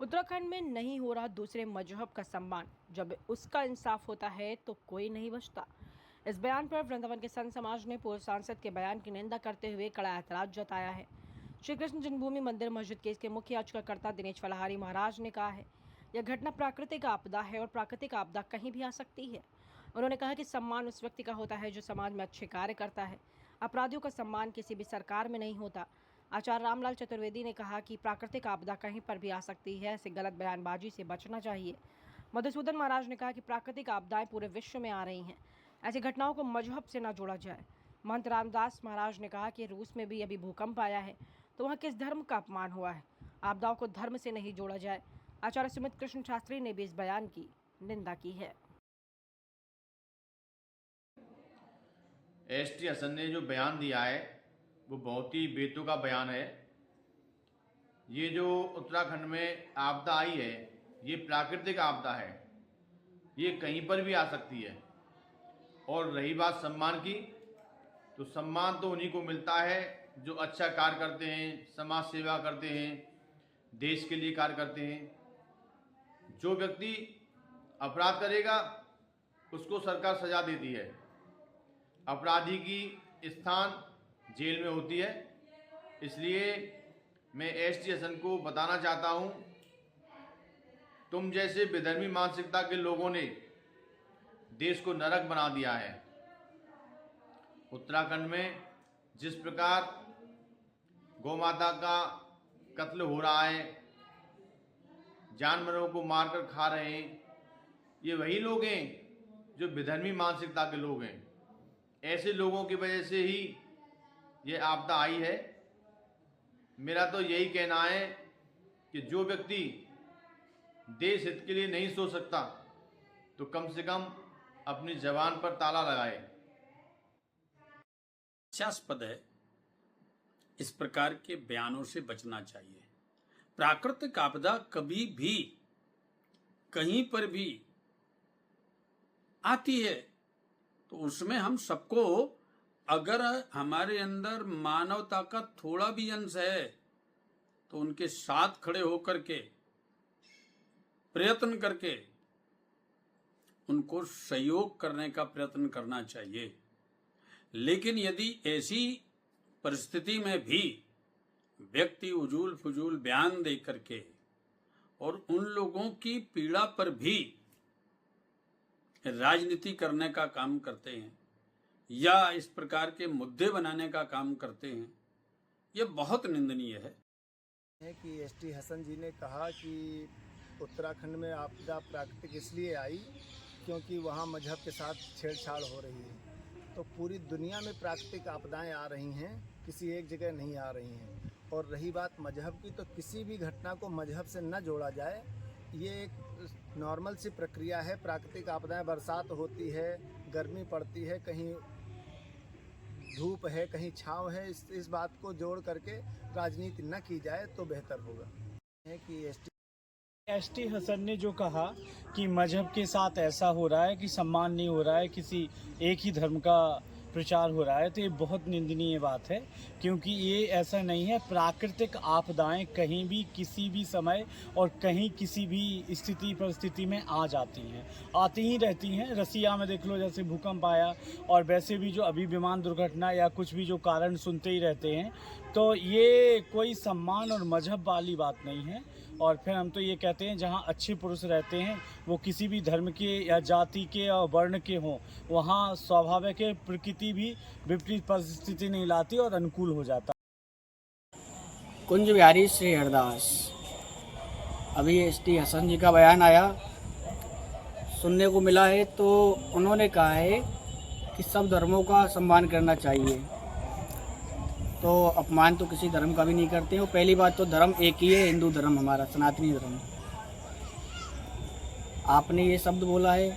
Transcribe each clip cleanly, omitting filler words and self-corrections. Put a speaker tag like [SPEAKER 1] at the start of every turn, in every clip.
[SPEAKER 1] उत्तराखंड में नहीं हो रहा दूसरे मजहब का सम्मान। जब उसका इंसाफ होता है तो कोई नहीं बचता। इस बयान पर वृंदावन के संत समाज ने पूर्व सांसद के बयान की निंदा करते हुए कड़ा ऐतराज जताया है। श्री कृष्ण जन्मभूमि मंदिर मस्जिद केस के मुख्य याचिकाकर्ता दिनेश फलाहारी महाराज ने कहा है, यह घटना प्राकृतिक आपदा है और प्राकृतिक आपदा कहीं भी आ सकती है। उन्होंने कहा कि सम्मान उस व्यक्ति का होता है जो समाज में अच्छे कार्य करता है। अपराधियों का सम्मान किसी भी सरकार में नहीं होता। आचार्य रामलाल चतुर्वेदी ने कहा कि प्राकृतिक आपदा कहीं पर भी आ सकती है, ऐसे गलत बयानबाजी से बचना चाहिए। मधुसूदन महाराज ने कहा कि प्राकृतिक आपदाएं पूरे विश्व में आ रही हैं, ऐसी घटनाओं को मजहब से न जोड़ा जाए। महंत रामदास महाराज ने कहा कि रूस में भी अभी भूकंप आया है, तो वहाँ किस धर्म का अपमान हुआ है? आपदाओं को धर्म से नहीं जोड़ा जाए। आचार्य सुमित कृष्ण शास्त्री ने भी इस बयान की निंदा की है।
[SPEAKER 2] एसटी हसन ने जो बयान दिया है वो बहुत ही बेतुका बयान है। ये जो उत्तराखंड में आपदा आई है ये प्राकृतिक आपदा है, ये कहीं पर भी आ सकती है। और रही बात सम्मान की, तो सम्मान तो उन्हीं को मिलता है जो अच्छा कार्य करते हैं, समाज सेवा करते हैं, देश के लिए कार्य करते हैं। जो व्यक्ति अपराध करेगा उसको सरकार सजा देती है। अपराधी की स्थान जेल में होती है। इसलिए मैं एसटी हसन को बताना चाहता हूं, तुम जैसे विधर्मी मानसिकता के लोगों ने देश को नरक बना दिया है। उत्तराखंड में जिस प्रकार गौमाता का कत्ल हो रहा है, जानवरों को मारकर खा रहे हैं, ये वही लोग हैं जो विधर्मी मानसिकता के लोग हैं। ऐसे लोगों की वजह से ही ये आपदा आई है। मेरा तो यही कहना है कि जो व्यक्ति देश हित के लिए नहीं सोच सकता तो कम से कम अपनी जबान पर ताला लगाए।
[SPEAKER 3] हास्यास्पद है, इस प्रकार के बयानों से बचना चाहिए। प्राकृतिक आपदा कभी भी कहीं पर भी आती है तो उसमें हम सबको, अगर हमारे अंदर मानवता का थोड़ा भी अंश है तो उनके साथ खड़े होकर के प्रयत्न करके उनको सहयोग करने का प्रयत्न करना चाहिए। लेकिन यदि ऐसी परिस्थिति में भी व्यक्ति उजूल फजूल बयान दे करके और उन लोगों की पीड़ा पर भी राजनीति करने का काम करते हैं या इस प्रकार के मुद्दे बनाने का काम करते हैं, ये बहुत निंदनीय है।
[SPEAKER 4] कि एसटी हसन जी ने कहा कि उत्तराखंड में आपदा प्राकृतिक इसलिए आई क्योंकि वहाँ मजहब के साथ छेड़छाड़ हो रही है। तो पूरी दुनिया में प्राकृतिक आपदाएं आ रही हैं, किसी एक जगह नहीं आ रही हैं। और रही बात मजहब की, तो किसी भी घटना को मजहब से न जोड़ा जाए। ये एक नॉर्मल सी प्रक्रिया है। प्राकृतिक आपदाएं, बरसात होती है, गर्मी पड़ती है, कहीं धूप है, कहीं छांव है। इस बात को जोड़ करके राजनीति न की जाए तो बेहतर होगा। है कि
[SPEAKER 5] एसटी हसन ने जो कहा कि मजहब के साथ ऐसा हो रहा है कि सम्मान नहीं हो रहा है, किसी एक ही धर्म का प्रचार हो रहा है, तो ये बहुत निंदनीय बात है। क्योंकि ये ऐसा नहीं है। प्राकृतिक आपदाएं कहीं भी किसी भी समय और कहीं किसी भी स्थिति परिस्थिति में आ जाती हैं, आती ही रहती हैं। रसिया में देख लो, जैसे भूकंप आया, और वैसे भी जो अभी विमान दुर्घटना या कुछ भी जो कारण सुनते ही रहते हैं। तो ये कोई सम्मान और मजहब वाली बात नहीं है। और फिर हम तो ये कहते हैं, जहाँ अच्छे पुरुष रहते हैं वो किसी भी धर्म के या जाति के या वर्ण के हों, वहाँ स्वाभाविक है, प्रकृति भी विपरीत परिस्थिति नहीं लाती और अनुकूल हो जाता।
[SPEAKER 6] कुंज बिहारी श्री हरदास। अभी एसटी हसन जी का बयान आया, सुनने को मिला है, तो उन्होंने कहा है कि सब धर्मों का सम्मान करना चाहिए। तो अपमान तो किसी धर्म का भी नहीं करते हो। पहली बात तो धर्म एक ही है, हिंदू धर्म हमारा, सनातनी धर्म। आपने ये शब्द बोला है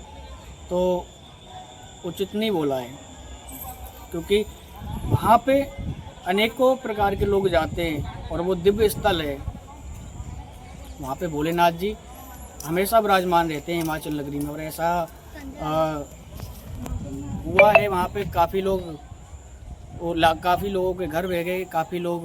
[SPEAKER 6] तो उचित नहीं बोला है, क्योंकि वहाँ पे अनेकों प्रकार के लोग जाते हैं और वो दिव्य स्थल है। वहाँ पे भोलेनाथ जी हमेशा विराजमान रहते हैं हिमाचल नगरी में। और ऐसा हुआ है, वहाँ पे काफ़ी लोगों के घर बह गए, काफ़ी लोग